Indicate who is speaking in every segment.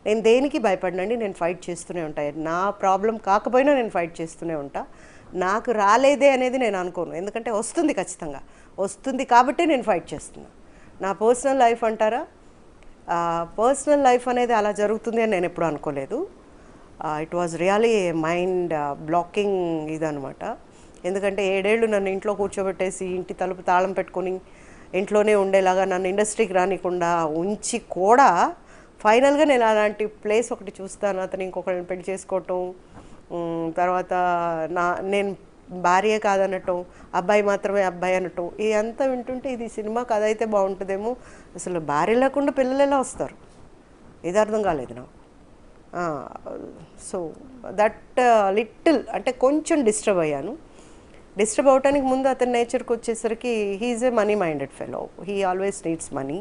Speaker 1: నేను దేనికి భయపడనండి, నేను ఫైట్ చేస్తూనే ఉంటాను. నా ప్రాబ్లం కాకపోయినా నేను ఫైట్ చేస్తూనే ఉంటా. నాకు రాలేదే అనేది నేను అనుకోను, ఎందుకంటే వస్తుంది, ఖచ్చితంగా వస్తుంది కాబట్టే నేను ఫైట్ చేస్తున్నా. నా పర్సనల్ లైఫ్ అంటారా, పర్సనల్ లైఫ్ అనేది అలా జరుగుతుంది అని నేను ఎప్పుడూ అనుకోలేదు. It was really mind blocking ఇదనమాట. ఎందుకంటే 7 ఏళ్ళు నన్ను ఇంట్లో కూర్చోబెట్టేసి ఇంటి తలుపు తాళం పెట్టుకొని ఇంట్లోనే ఉండేలాగా నన్ను ఇండస్ట్రీకి రానికుండా ఉంచి కూడా ఫైనల్గా నేను అలాంటి ప్లేస్ ఒకటి చూస్తాను, అతను ఇంకొకరిని పెళ్లి చేసుకోవటం, తర్వాత నేను భార్య కాదనటం, అబ్బాయి మాత్రమే అబ్బాయి అనటం, ఇదంతా వింటుంటే ఇది సినిమా కథ అయితే బాగుంటుందేమో, అసలు భార్య లేకుండా పిల్లలు ఎలా వస్తారు, ఇది అర్థం కాలేదు నాకు. సో దట్ లిటిల్ అంటే కొంచెం డిస్టర్బ్ అయ్యాను. డిస్టర్బ్ అవడానికి ముందు అతని నేచర్కి వచ్చేసరికి he is a money minded fellow. He always needs money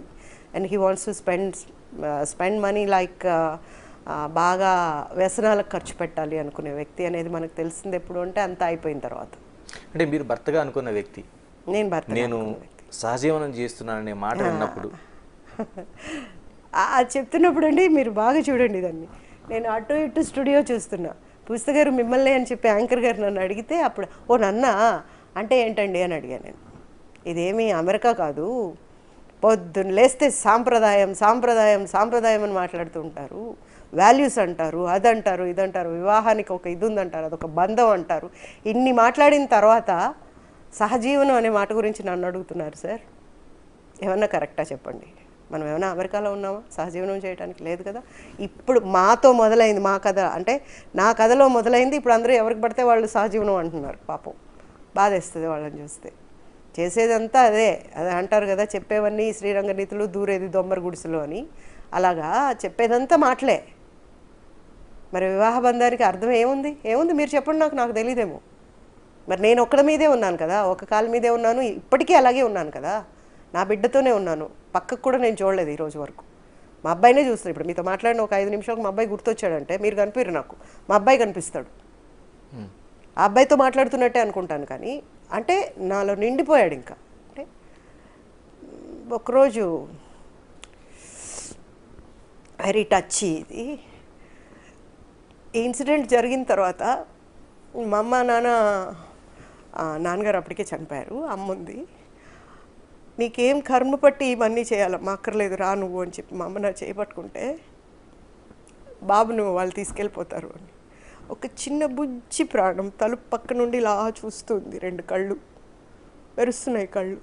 Speaker 1: and he wants to spend money like బాగా వ్యసనాలకు ఖర్చు పెట్టాలి అనుకునే వ్యక్తి అనేది మనకు తెలిసింది ఎప్పుడు అంటే అంతా అయిపోయిన తర్వాత.
Speaker 2: అంటే మీరు భర్తగా అనుకున్న వ్యక్తి, నేను సహజీవనం చేస్తున్నాననే మాట విన్నప్పుడు
Speaker 1: అది చెప్తున్నప్పుడు అండి మీరు బాగా చూడండి దాన్ని, నేను అటు ఇటు స్టూడియో చూస్తున్నా, పుస్తక గారు మిమ్మల్ని అని చెప్పి యాంకర్ గారు నన్ను అడిగితే అప్పుడు ఓ నన్నా అంటే ఏంటండి అని అడిగాను నేను. ఇదేమీ అమెరికా కాదు, పొద్దున్న లేస్తే సాంప్రదాయం సాంప్రదాయం సాంప్రదాయం అని మాట్లాడుతూ ఉంటారు, వాల్యూస్ అంటారు, అదంటారు ఇదంటారు, వివాహానికి ఒక ఇది ఉందంటారు, అదొక బంధం అంటారు. ఇన్ని మాట్లాడిన తర్వాత సహజీవనం అనే మాట గురించి నన్ను అడుగుతున్నారు సార్. ఏమన్నా కరెక్టా చెప్పండి? మనం ఏమైనా అమెరికాలో ఉన్నామా సహజీవనం చేయడానికి? లేదు కదా. ఇప్పుడు మాతో మొదలైంది మా కథ, అంటే నా కథలో మొదలైంది. ఇప్పుడు అందరూ ఎవరికి పడితే వాళ్ళు సహజీవనం అంటున్నారు. పాపం బాధేస్తుంది వాళ్ళని చూస్తే. చేసేదంతా అదే అంటారు కదా, చెప్పేవన్నీ శ్రీరంగ నీతులు, దూరేది దొమ్మర గుడిసెలు అని. అలాగా చెప్పేదంతా మాటలే. మరి వివాహ బంధానికి అర్థం ఏముంది మీరు చెప్పండి, నాకు తెలియదేమో. మరి నేను ఒక్కడి మీదే ఉన్నాను కదా, ఒక కాలు మీదే ఉన్నాను, ఇప్పటికీ అలాగే ఉన్నాను కదా, నా బిడ్డతోనే ఉన్నాను. పక్కకు కూడా నేను చూడలేదు ఈరోజు వరకు. మా అబ్బాయినే చూస్తాను. ఇప్పుడు మీతో మాట్లాడిన ఒక 5 నిమిషాలకు మా అబ్బాయి గుర్తొచ్చాడంటే మీరు కనిపిరు నాకు, మా అబ్బాయి కనిపిస్తాడు. ఆ అబ్బాయితో మాట్లాడుతున్నట్టే అనుకుంటాను, కానీ అంటే నాలో నిండిపోయాడు. ఇంకా అంటే ఒకరోజు వెరీ టచ్ ఇది. ఈ ఇన్సిడెంట్ జరిగిన తర్వాత మా అమ్మ నాన్నగారు అప్పటికే చనిపోయారు, అమ్మ ఉంది. నీకేం కర్మ పట్టి ఇవన్నీ చేయాలమ్మా, అక్కర్లేదు రా నువ్వు అని చెప్పి మా అమ్మ నా చేపట్టుకుంటే, బాబు నువ్వు వాళ్ళు తీసుకెళ్ళిపోతారు అని. ఒక చిన్న బుజ్జి ప్రాణం తలుపు పక్క నుండి ఇలా చూస్తుంది, 2 కళ్ళు మెరుస్తున్నాయి కళ్ళు.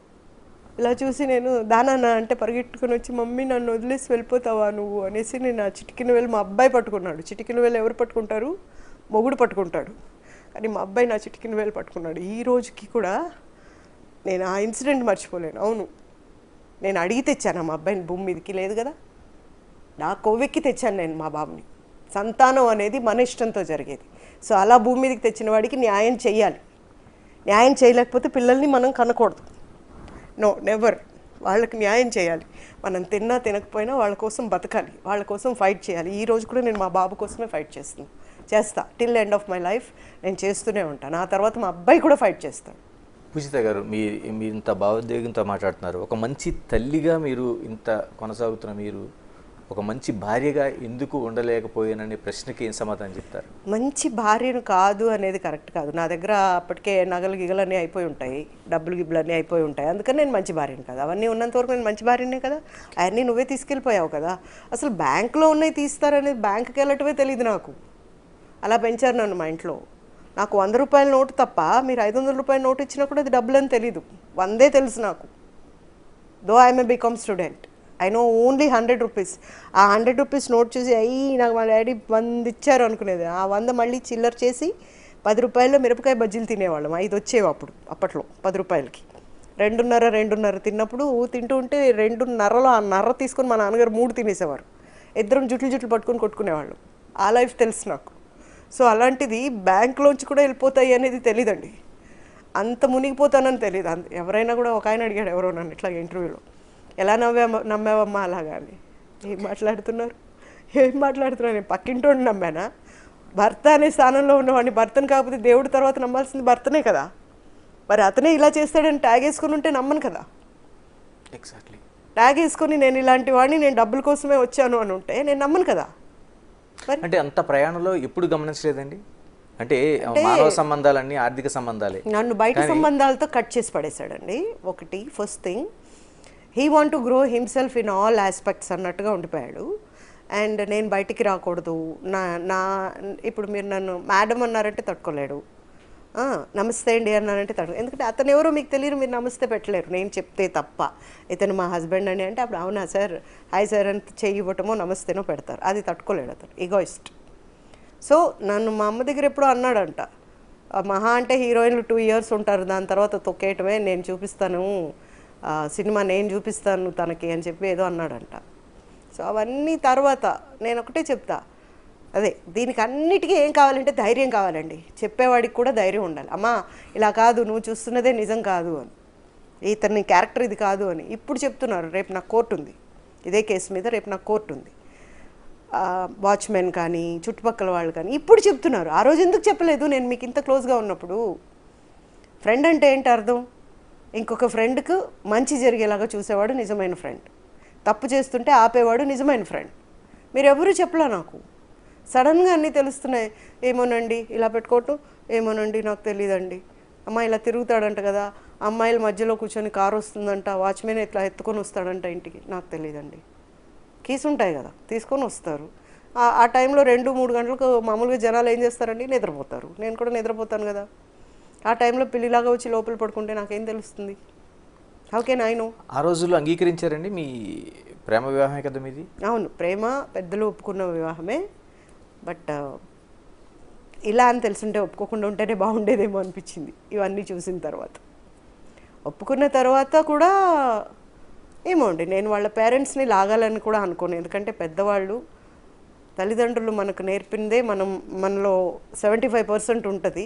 Speaker 1: ఇలా చూసి నేను దానా అంటే పరిగెట్టుకుని వచ్చి, మమ్మీ నన్ను వదిలేసి వెళ్ళిపోతావా నువ్వు అనేసి నేను ఆ చిటికిన వేలు మా అబ్బాయి పట్టుకున్నాడు. చిటికిన వేలు ఎవరు పట్టుకుంటారు? మొగుడు పట్టుకుంటాడు. కానీ మా అబ్బాయి నా చిటికిన వేలు పట్టుకున్నాడు. ఈ రోజుకి కూడా నేను ఆ ఇన్సిడెంట్ మర్చిపోలేను. అవును, నేను అడిగి తెచ్చాను మా అబ్బాయిని భూమి మీదకి, లేదు కదా, నా కొవ్వెక్కి తెచ్చాను నేను మా బాబుని. సంతానం అనేది మన ఇష్టంతో జరిగేది. సో అలా భూమి మీదకి తెచ్చిన వాడికి న్యాయం చేయాలి. న్యాయం చేయలేకపోతే పిల్లల్ని మనం కనకూడదు. No, never. వాళ్ళకి న్యాయం చేయాలి. మనం తిన్నా తినకపోయినా వాళ్ళ కోసం బతకాలి, వాళ్ళ కోసం ఫైట్ చేయాలి. ఈ రోజు కూడా నేను మా బాబు కోసమే ఫైట్ చేస్తా till end of my life. నేను చేస్తూనే ఉంటాను. ఆ తర్వాత మా అబ్బాయి కూడా ఫైట్ చేస్తాడు.
Speaker 2: పూజిత గారు, మీరు ఇంత భావోద్వేగంతో మాట్లాడుతున్నారు. ఒక మంచి తల్లిగా మీరు ఇంత కొనసాగుతున్న మీరు ఒక మంచి భార్యగా ఎందుకు ఉండలేకపోయాననే ప్రశ్నకి ఏం సమాధానం చెప్తారు?
Speaker 1: మంచి భార్యను కాదు అనేది కరెక్ట్ కాదు. నా దగ్గర అప్పటికే నగలు గిగలన్నీ అయిపోయి ఉంటాయి, డబ్బులు గిబ్బులన్నీ అయిపోయి ఉంటాయి. అందుకని నేను మంచి భార్యను కదా. అవన్నీ ఉన్నంత వరకు నేను మంచి భార్యనే కదా. అవన్నీ నువ్వే తీసుకెళ్ళిపోయావు కదా. అసలు బ్యాంకులో ఉన్నాయి తీస్తారనేది బ్యాంకుకి వెళ్ళటమే తెలియదు నాకు. అలా పెంచారు నన్ను మా ఇంట్లో. నాకు 100 రూపాయల నోటు తప్ప మీరు 500 రూపాయల నోటు ఇచ్చినా కూడా అది డబ్బులని తెలీదు. 100 తెలుసు నాకు. Though I'm a BCom student, I know only 100 rupees. ఆ 100 రూపీస్ నోట్ చూసి నాకు మా డాడీ 100 ఇచ్చారు అనుకునేది. ఆ 100 మళ్ళీ చిల్లర చేసి 10 రూపాయల్లో మిరపకాయ బజ్జీలు తినేవాళ్ళం. 5 వచ్చేవి అప్పట్లో 10 రూపాయలకి. 2.5 తిన్నప్పుడు తింటూ ఉంటే 2.5లో ఆ నర్ర తీసుకొని మా నాన్నగారు 3 తినేసేవారు. ఇద్దరం జుట్లు పట్టుకొని కొట్టుకునేవాళ్ళం. ఆ లైఫ్ తెలుసు నాకు. సో అలాంటిది బ్యాంక్లోంచి కూడా వెళ్ళిపోతాయి అనేది తెలీదండి. అంత మునిగిపోతానని తెలియదు. ఎవరైనా కూడా, ఒక ఆయన అడిగాడు ఎవరో నన్ను ఇట్లా ఇంటర్వ్యూలో, ఎలా నమ్మావమ్మా అలాగా అని. ఏం మాట్లాడుతున్నారు నేను పక్కింటోడిని నమ్మానా? భర్త అనే స్థానంలో ఉన్నవాడిని, భర్తను కాకపోతే దేవుడి తర్వాత నమ్మాల్సింది భర్తనే కదా. మరి అతనే ఇలా చేస్తాడని ట్యాగ్ వేసుకొని ఉంటే నమ్మను కదా.
Speaker 2: ఎగ్జాక్ట్లీ.
Speaker 1: ట్యాగ్ వేసుకొని నేను ఇలాంటి వాడిని, నేను డబ్బుల కోసమే వచ్చాను అని ఉంటే నేను నమ్మను కదా.
Speaker 2: అంటే అంత ప్రయాణంలో ఎప్పుడు గమనించలేదండి? అంటే మానవ సంబంధాలన్నీ ఆర్థిక సంబంధాలే.
Speaker 1: నన్ను బయట సంబంధాలతో కట్ చేసి పడేశాడండి. ఒకటి first thing, he want to grow himself in all aspects అన్నట్టుగా ఉండిపోయాడు. అండ్ నేను బయటికి రాకూడదు, నా నా ఇప్పుడు మీరు నన్ను మేడం అన్నారంటే తట్టుకోలేడు, నమస్తే అండి అన్నానంటే తట్టుకో, ఎందుకంటే అతను ఎవరో మీకు తెలియదు, మీరు నమస్తే పెట్టలేరు నేను చెప్తే తప్ప. ఇతను మా హస్బెండ్ అని అంటే అప్పుడు అవునా సార్, హాయ్ సార్ అని చెయ్యి ఇవ్వటమో నమస్తేనో పెడతారు. అది తట్టుకోలేడు అతను, ఈగోయిస్ట్. సో నన్ను మా అమ్మ దగ్గర ఎప్పుడో అన్నాడంట, మహా అంటే హీరోయిన్లు 2 years ఉంటారు, దాని తర్వాత తొక్కేయటమే, నేను చూపిస్తాను సినిమా, నేను చూపిస్తాను తనకి అని చెప్పి ఏదో అన్నాడంట. సో అవన్నీ తర్వాత నేను ఒకటే చెప్తా, అదే దీనికి అన్నిటికీ ఏం కావాలంటే ధైర్యం కావాలండి. చెప్పేవాడికి కూడా ధైర్యం ఉండాలి. అమ్మా ఇలా కాదు, నువ్వు చూస్తున్నదే నిజం కాదు అని, ఇతని క్యారెక్టర్ ఇది కాదు అని. ఇప్పుడు చెప్తున్నారు, రేపు నాకు కోర్టు ఉంది, ఇదే కేసు మీద రేపు నాకు కోర్టు ఉంది. వాచ్మెన్ కానీ చుట్టుపక్కల వాళ్ళు కానీ ఇప్పుడు చెప్తున్నారు. ఆ రోజు ఎందుకు చెప్పలేదు నేను మీకు ఇంత క్లోజ్గా ఉన్నప్పుడు? ఫ్రెండ్ అంటే ఏంటి అర్థం? ఇంకొక ఫ్రెండ్కు మంచి జరిగేలాగా చూసేవాడు నిజమైన ఫ్రెండ్, తప్పు చేస్తుంటే ఆపేవాడు నిజమైన ఫ్రెండ్. మీరు ఎవరూ చెప్పలే నాకు. సడన్గా అన్నీ తెలుస్తున్నాయి. ఏమోనండి ఇలా పెట్టుకోవటం, ఏమోనండి నాకు తెలియదండి, అమ్మ ఇలా తిరుగుతాడంట కదా, అమ్మాయిల మధ్యలో కూర్చొని కారు వస్తుందంట, వాచ్మెన్ ఇట్లా ఎత్తుకొని వస్తాడంట ఇంటికి, నాకు తెలియదండి. కీస్ ఉంటాయి కదా, తీసుకొని వస్తారు. ఆ టైంలో 2-3 గంటలకు మామూలుగా జనాలు ఏం చేస్తారండి, నిద్రపోతారు. నేను కూడా నిద్రపోతాను కదా. ఆ టైంలో పిల్లిలాగా వచ్చి లోపల పడుకుంటే నాకేం తెలుస్తుంది? ఓకే నాయను.
Speaker 2: ఆ రోజుల్లో అంగీకరించారండి మీ ప్రేమ వివాహమే కదా మీది?
Speaker 1: అవును, ప్రేమ పెద్దలు ఒప్పుకున్న వివాహమే. బట్ ఇలా అని తెలుసుంటే ఒప్పుకోకుండా ఉంటేనే బాగుండేదేమో అనిపించింది ఇవన్నీ చూసిన తర్వాత. ఒప్పుకున్న తర్వాత కూడా ఏమో అండి, నేను వాళ్ళ పేరెంట్స్ని లాగాలని కూడా అనుకోను. ఎందుకంటే పెద్దవాళ్ళు, తల్లిదండ్రులు మనకు నేర్పిందే మనలో 75% ఉంటుంది.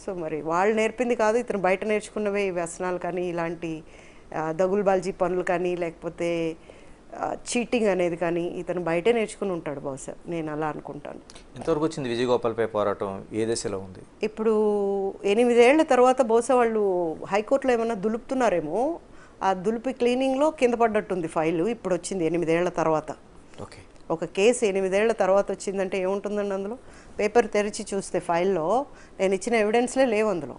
Speaker 1: సో మరి వాళ్ళు నేర్పింది కాదు, ఇతను బయట నేర్చుకున్నవే ఈ వ్యసనాలు కానీ, ఇలాంటి దగులుబాల్జీ పనులు కానీ, లేకపోతే చీటింగ్ అనేది కానీ ఇతను బయటే నేర్చుకుని ఉంటాడు బహుశా, నేను అలా అనుకుంటాను.
Speaker 2: ఎంతవరకు వచ్చింది విజయగోపాల్పై పోరాటం, ఏ దశలో ఉంది?
Speaker 1: ఇప్పుడు 8 ఏళ్ల తర్వాత బహుశా వాళ్ళు హైకోర్టులో ఏమన్నా దులుపుతున్నారేమో. ఆ దులిపి క్లీనింగ్లో కింద పడ్డట్టుంది ఫైలు. ఇప్పుడు వచ్చింది 8 ఏళ్ల తర్వాత.
Speaker 2: ఓకే,
Speaker 1: ఒక కేసు 8 ఏళ్ల తర్వాత వచ్చిందంటే ఏముంటుందండి అందులో? పేపర్ తెరిచి చూస్తే ఫైల్లో నేను ఇచ్చిన ఎవిడెన్స్లే లేవు అందులో.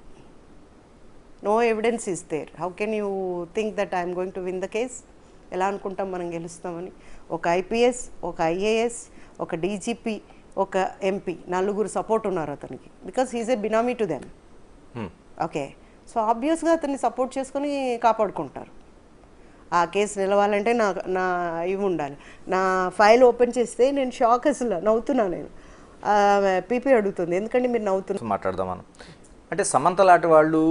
Speaker 1: No evidence is there. How can you think that I'm going to win the case? ఎలా అనుకుంటాం మనం గెలుస్తామని? ఒక ఐపీఎస్, ఒక ఐఏఎస్, ఒక డీజీపీ, ఒక ఎంపీ, 4 సపోర్ట్ ఉన్నారు అతనికి, because he's a benami to them. Okay, so ఆబ్వియస్గా అతన్ని సపోర్ట్ చేసుకొని కాపాడుకుంటారు. ఆ కేసు నిలవాలంటే నా ఇవి ఉండాలి. నా ఫైల్ ఓపెన్ చేస్తే నేను షాక్, అసలు నవ్వుతున్నా నేను. పీపీ అడుగుతుంది, ఎందుకంటే మీరు నవ్వుతున్నారు.
Speaker 2: మాట్లాడదాం మనం. అంటే సమంత లాంటి వాళ్ళు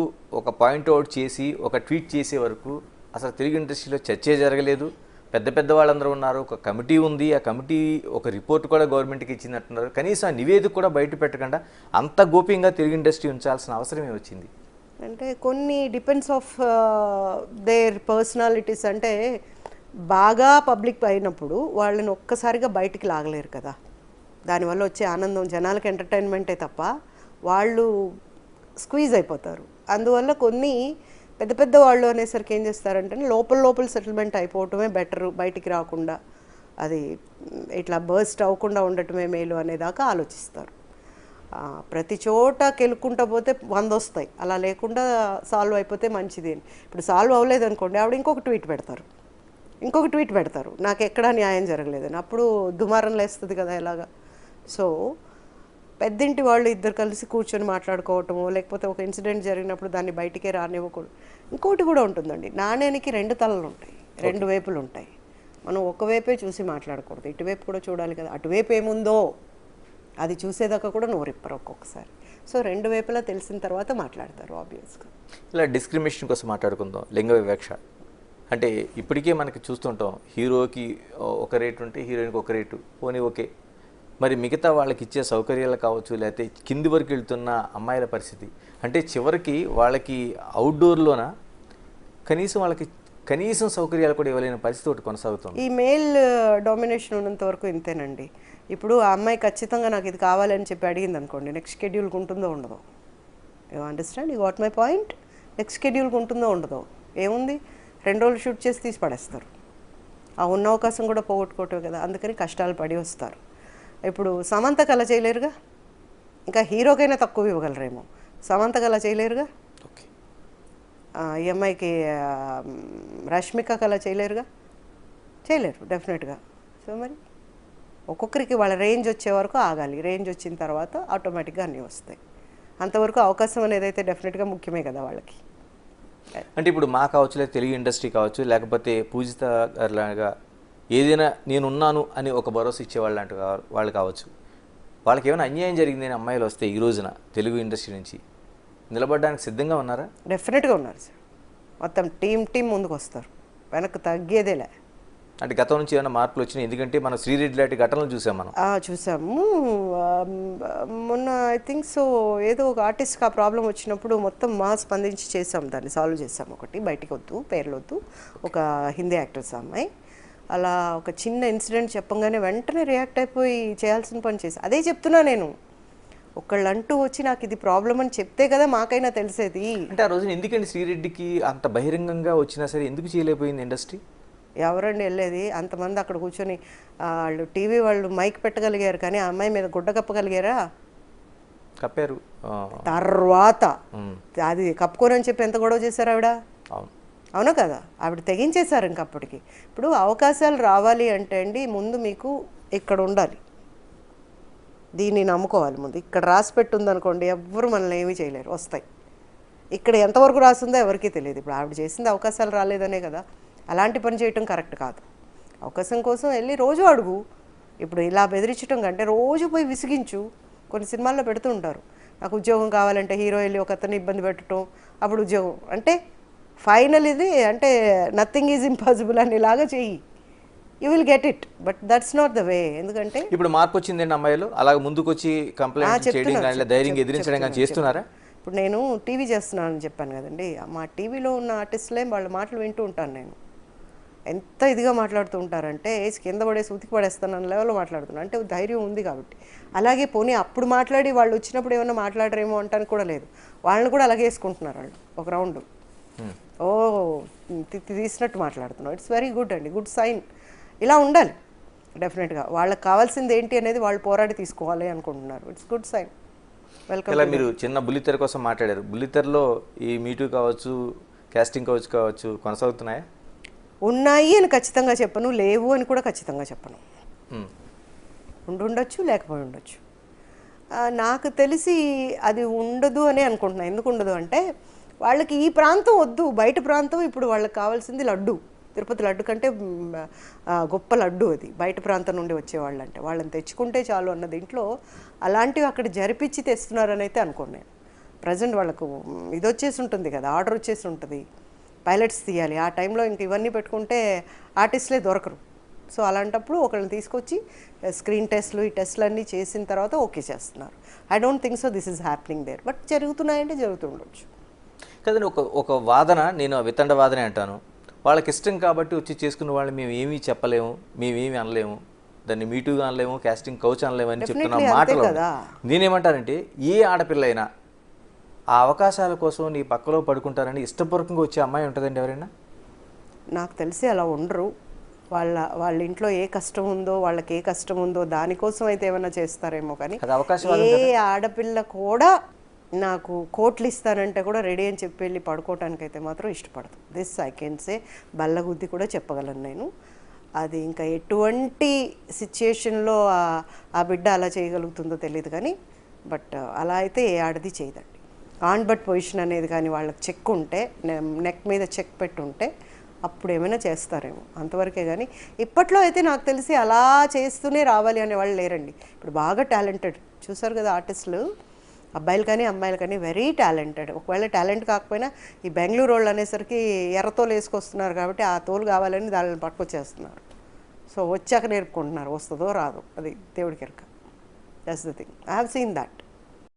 Speaker 2: ఒక పాయింట్ అవుట్ చేసి ఒక ట్వీట్ చేసే వరకు అసలు తెలుగు ఇండస్ట్రీలో చర్చే జరగలేదు. పెద్ద పెద్ద వాళ్ళందరూ ఉన్నారు, ఒక కమిటీ ఉంది, ఆ కమిటీ ఒక రిపోర్ట్ కూడా గవర్నమెంట్కి ఇచ్చినట్టున్నారు. కనీసం ఆ నివేదిక కూడా బయట పెట్టకుండా అంత గోప్యంగా తెలుగు ఇండస్ట్రీ ఉంచాల్సిన అవసరమే వచ్చింది.
Speaker 1: అంటే కొన్ని డిపెండ్స్ ఆఫ్ దేర్ పర్సనాలిటీస్. అంటే బాగా పబ్లిక్ అయినప్పుడు వాళ్ళని ఒక్కసారిగా బయటికి లాగలేరు కదా. దానివల్ల వచ్చే ఆనందం జనాలకు ఎంటర్టైన్మెంటే తప్ప వాళ్ళు స్క్వీజ్ అయిపోతారు. అందువల్ల కొన్ని పెద్ద పెద్ద వాళ్ళు అనేసరికి ఏం చేస్తారంటే లోపల సెటిల్మెంట్ అయిపోవటమే బెటరు, బయటికి రాకుండా అది ఇట్లా బర్స్ట్ అవ్వకుండా ఉండటమే మేలు అనేదాకా ఆలోచిస్తారు. ప్రతి చోట కెలుక్కుంటా పోతే 100 వస్తాయి, అలా లేకుండా సాల్వ్ అయిపోతే మంచిది అని. ఇప్పుడు సాల్వ్ అవ్వలేదు అనుకోండి, ఆవిడ ఇంకొక ట్వీట్ పెడతారు, నాకు ఎక్కడా న్యాయం జరగలేదని. అప్పుడు దుమారం లేస్తుంది కదా ఎలాగా. సో పెద్దింటి వాళ్ళు ఇద్దరు కలిసి కూర్చొని మాట్లాడుకోవటము, లేకపోతే ఒక ఇన్సిడెంట్ జరిగినప్పుడు దాన్ని బయటికే రానివ్వకూడదు. ఇంకోటి కూడా ఉంటుందండి, నాణ్యానికి 2 తలలు ఉంటాయి, 2 వైపులు ఉంటాయి. మనం ఒకవైపే చూసి మాట్లాడకూడదు, ఇటువైపు కూడా చూడాలి కదా. అటువైపు ఏముందో అది చూసేదాకా కూడా నోరిప్పరు ఒక్కొక్కసారి. సో 2 వైపులా తెలిసిన తర్వాత మాట్లాడతారు ఆబ్వియస్గా.
Speaker 2: ఇలా డిస్క్రిమినేషన్ కోసం మాట్లాడుకుందాం. లింగ వివక్ష అంటే ఇప్పటికే మనకి చూస్తుంటాం, హీరోకి ఒక రేటు ఉంటే హీరోయిన్కి ఒక రేటు, పోనీ ఓకే. మరి మిగతా వాళ్ళకి ఇచ్చే సౌకర్యాలు కావచ్చు, లేకపోతే కింది వరకు వెళ్తున్న అమ్మాయిల పరిస్థితి అంటే చివరికి వాళ్ళకి అవుట్డోర్లోన కనీసం సౌకర్యాలు కూడా ఇవ్వలేని పరిస్థితి ఒకటి కొనసాగుతుంది.
Speaker 1: ఈ మేల్ డామినేషన్ ఉన్నంత వరకు ఇంతేనండి. ఇప్పుడు ఆ అమ్మాయి ఖచ్చితంగా నాకు ఇది కావాలని చెప్పి అడిగింది అనుకోండి, నెక్స్ట్ షెడ్యూల్కి ఉంటుందో ఉండదో? You understand, you got my point? Next షెడ్యూల్కి ఉంటుందో ఉండదో? ఏముంది, 2 రోజులు షూట్ చేసి తీసి పడేస్తారు. ఆ ఉన్న అవకాశం కూడా పోగొట్టుకోవటమే కదా. అందుకని కష్టాలు పడి వస్తారు. ఇప్పుడు సమంతకు అలా చేయలేరుగా, ఇంకా హీరోకైనా తక్కువ ఇవ్వగలరేమో, సమంతకు అలా చేయలేరుగా,
Speaker 2: ఓకే.
Speaker 1: ఈ అమ్మాయికి రష్మికకు అలా చేయలేరుగా, చేయలేరు డెఫినెట్గా. సో మరి ఒక్కొక్కరికి వాళ్ళ రేంజ్ వచ్చే వరకు ఆగాలి, రేంజ్ వచ్చిన తర్వాత ఆటోమేటిక్గా అన్నీ వస్తాయి. అంతవరకు అవకాశం అనేది అయితే డెఫినెట్గా ముఖ్యమే కదా వాళ్ళకి.
Speaker 2: అంటే ఇప్పుడు మా కావచ్చు, లేదా తెలుగు ఇండస్ట్రీ కావచ్చు, లేకపోతే పూజిత గారిలాగా ఏదైనా నేనున్నాను అని ఒక భరోసా ఇచ్చేవాళ్ళు లాంటి వాళ్ళు కావచ్చు, వాళ్ళకి ఏమైనా అన్యాయం జరిగింది అని అమ్మాయిలు వస్తే ఈ రోజున తెలుగు ఇండస్ట్రీ నుంచి నిలబడడానికి సిద్ధంగా ఉన్నారా?
Speaker 1: డెఫినెట్గా ఉన్నారు సార్. మొత్తం టీం ముందుకు వస్తారు, వెనక్కి తగ్గేదేలే.
Speaker 2: అంటే గతం నుంచి ఏమైనా మార్పులు వచ్చినాయి? ఎందుకంటే మనం శ్రీరెడ్డి లాంటి ఘటనలు చూసాం మనం.
Speaker 1: చూసాము. మొన్న ఐ థింక్ సో ఏదో ఒక ఆర్టిస్ట్కి ఆ ప్రాబ్లం వచ్చినప్పుడు మొత్తం స్పందించి చేసాం, దాన్ని సాల్వ్ చేసాం. ఒకటి బయటికి వద్దు, పేర్లు వద్దు, ఒక హిందీ యాక్టర్స్ అమ్మాయి అలా ఒక చిన్న ఇన్సిడెంట్ చెప్పంగానే వెంటనే రియాక్ట్ అయిపోయి చేయాల్సిన పని చేసి, అదే చెప్తున్నా నేను, ఒకళ్ళంటూ వచ్చి నాకు ఇది ప్రాబ్లం అని చెప్తే కదా మాకైనా తెలిసేది.
Speaker 2: అంటే ఆ రోజున ఎందుకండి శ్రీరెడ్డికి అంత బహిరంగంగా వచ్చినా సరే ఎందుకు చేయలేకపోయింది ఇండస్ట్రీ?
Speaker 1: ఎవరండి వెళ్ళేది? అంతమంది అక్కడ కూర్చొని వాళ్ళు టీవీ వాళ్ళు మైక్ పెట్టగలిగారు, కానీ ఆ అమ్మాయి మీద గుడ్డ కప్పగలిగారా?
Speaker 2: కప్పారు.
Speaker 1: తర్వాత అది కప్పుకోనని చెప్పి ఎంత గొడవ చేశారు ఆవిడ?
Speaker 2: అవును,
Speaker 1: అవునా కదా? ఆవిడ తెగించేశారు ఇంకప్పటికి. ఇప్పుడు అవకాశాలు రావాలి అంటే అండి, ముందు మీకు ఇక్కడ ఉండాలి, దీన్ని నమ్ముకోవాలి. ముందు ఇక్కడ రాసి పెట్టుందనుకోండి, ఎవ్వరు మనల్ని ఏమీ చేయలేరు, వస్తాయి. ఇక్కడ ఎంతవరకు రాసిందో ఎవరికీ తెలియదు. ఇప్పుడు ఆవిడ చేసింది అవకాశాలు రాలేదనే కదా. అలాంటి పని చేయటం కరెక్ట్ కాదు. అవకాశం కోసం వెళ్ళి రోజు అడుగు. ఇప్పుడు ఇలా బెదిరించడం కంటే రోజు పోయి విసిగించు. కొన్ని సినిమాల్లో పెడుతూ ఉంటారు, నాకు ఉద్యోగం కావాలంటే హీరో వెళ్ళి ఒక అతన్ని ఇబ్బంది పెట్టడం, అప్పుడు ఉద్యోగం అంటే ఫైనల్ ఇది అంటే నథింగ్ ఈజ్ ఇంపాసిబుల్ అనేలాగా చెయ్యి, you will get it. But that's not the way. ఎందుకంటే
Speaker 2: ఇప్పుడు మార్పు వచ్చిందండి అమ్మాయిలు అలాగ ముందుకు వచ్చి కంప్లైంట్ చేయడం కానీ ధైర్యంగా ఎదిరించడం కానీ చేస్తున్నారా?
Speaker 1: ఇప్పుడు నేను టీవీ చేస్తున్నానని చెప్పాను కదండి, మా టీవీలో ఉన్న ఆర్టిస్టులే వాళ్ళ మాటలు వింటూ ఉంటాను నేను. ఎంత ఇదిగా మాట్లాడుతూ ఉంటారంటే కింద పడేసి ఉతికి పడేస్తాను అన్న లెవెల్లో మాట్లాడుతున్నాను. అంటే ధైర్యం ఉంది కాబట్టి. అలాగే పోనీ అప్పుడు మాట్లాడి వాళ్ళు వచ్చినప్పుడు ఏమైనా మాట్లాడరేమో అంటానికి కూడా లేదు, వాళ్ళని కూడా అలాగే వేసుకుంటున్నారు వాళ్ళు ఒక రౌండ్. ఓ తీసినట్టు మాట్లాడుతున్నాం. ఇట్స్ వెరీ గుడ్ అండి, గుడ్ సైన్. ఇలా ఉండాలి డెఫినెట్గా. వాళ్ళకి కావాల్సింది ఏంటి అనేది వాళ్ళు పోరాడి తీసుకోవాలి అనుకుంటున్నారు. It's good sign. వెల్కమ్.
Speaker 2: ఇలా మీరు చిన్న బుల్లితెర కోసం మాట్లాడారు. బుల్లితెరలో ఈ మీటూ కావచ్చు, కాస్టింగ్ కౌచ్ కావచ్చు కొనసాగుతున్నాయా?
Speaker 1: ఉన్నాయి అని ఖచ్చితంగా చెప్పను, లేవు అని కూడా ఖచ్చితంగా చెప్పను. ఉండొచ్చు, లేకపోయి ఉండొచ్చు. నాకు తెలిసి అది ఉండదు అని అనుకుంటున్నాను. ఎందుకు ఉండదు అంటే వాళ్ళకి ఈ ప్రాంతం వద్దు, బయట ప్రాంతం. ఇప్పుడు వాళ్ళకి కావాల్సింది లడ్డు. తిరుపతి లడ్డు కంటే గొప్ప లడ్డు అది, బయట ప్రాంతం నుండి వచ్చేవాళ్ళు. అంటే వాళ్ళని తెచ్చుకుంటే చాలు అన్న దీంట్లో అలాంటివి అక్కడ జరిపించి తెస్తున్నారని అయితే అనుకోను నేను. ప్రజెంట్ వాళ్ళకు ఇది వచ్చేసి ఉంటుంది కదా, ఆర్డర్ వచ్చేసి ఉంటుంది, పైలట్స్ తీయాలి. ఆ టైంలో ఇంక ఇవన్నీ పెట్టుకుంటే ఆర్టిస్టులే దొరకరు. సో అలాంటప్పుడు ఒకళ్ళని తీసుకొచ్చి స్క్రీన్ టెస్ట్లు ఈ టెస్ట్లు అన్నీ చేసిన తర్వాత ఓకే చేస్తున్నారు. I don't think so this is happening there. But జరుగుతున్నాయంటే జరుగుతుండొచ్చు
Speaker 2: కదండి. ఒక వాదన, నేను వితండ వాదనే అంటాను, వాళ్ళకి ఇష్టం కాబట్టి వచ్చి చేసుకున్న వాళ్ళు మేము ఏమీ చెప్పలేము, మేమేమి అనలేము, దాన్ని మీటూగా అనలేము, కాస్టింగ్ కౌచ్ అనలేము అని చెప్తున్న మాటలు. నేనేమంటానంటే ఏ ఆడపిల్ల అయినా ఆ అవకాశాల కోసం నీ పక్కలో పడుకుంటారని ఇష్టపూర్వకంగా వచ్చే అమ్మాయి ఉంటుందండి ఎవరైనా?
Speaker 1: నాకు తెలిసి అలా ఉండరు. వాళ్ళ ఇంట్లో ఏ కష్టం ఉందో, వాళ్ళకి ఏ కష్టం ఉందో దానికోసం అయితే ఏమైనా చేస్తారేమో. కానీ ఏ ఆడపిల్ల కూడా నాకు కోట్లు ఇస్తానంటే కూడా రెడీ అని చెప్పి వెళ్ళి పడుకోవటానికి అయితే మాత్రం ఇష్టపడదు. దిస్ ఐ కెన్ సే, బల్లగుద్ది కూడా చెప్పగలను నేను. అది ఇంకా ఎటువంటి సిచ్యుయేషన్లో ఆ బిడ్డ అలా చేయగలుగుతుందో తెలియదు కానీ, బట్ అలా అయితే ఏ ఆడది చేయదండి. ఆన్ బట్ పొజిషన్ అనేది కానీ వాళ్ళకి చెక్ ఉంటే, నెక్ మీద చెక్ పెట్టుంటే అప్పుడు ఏమైనా చేస్తారేమో, అంతవరకే. కానీ ఇప్పట్లో అయితే నాకు తెలిసి అలా చేస్తూనే రావాలి అనే వాళ్ళు లేరండి. ఇప్పుడు బాగా టాలెంటెడ్ చూసారు కదా ఆర్టిస్టులు, అబ్బాయిలు కానీ అమ్మాయిలు కానీ వెరీ టాలెంటెడ్. ఒకవేళ టాలెంట్ కాకపోయినా ఈ బెంగళూరు వాళ్ళు అనేసరికి ఎర్రతోలు వేసుకొస్తున్నారు కాబట్టి ఆ తోలు కావాలని దానిని పట్టుకొచ్చేస్తున్నారు. సో వచ్చాక నేర్పుకుంటున్నారు, వస్తుందో రాదో అది దేవుడికి ఎరక. That's the thing. I have seen that.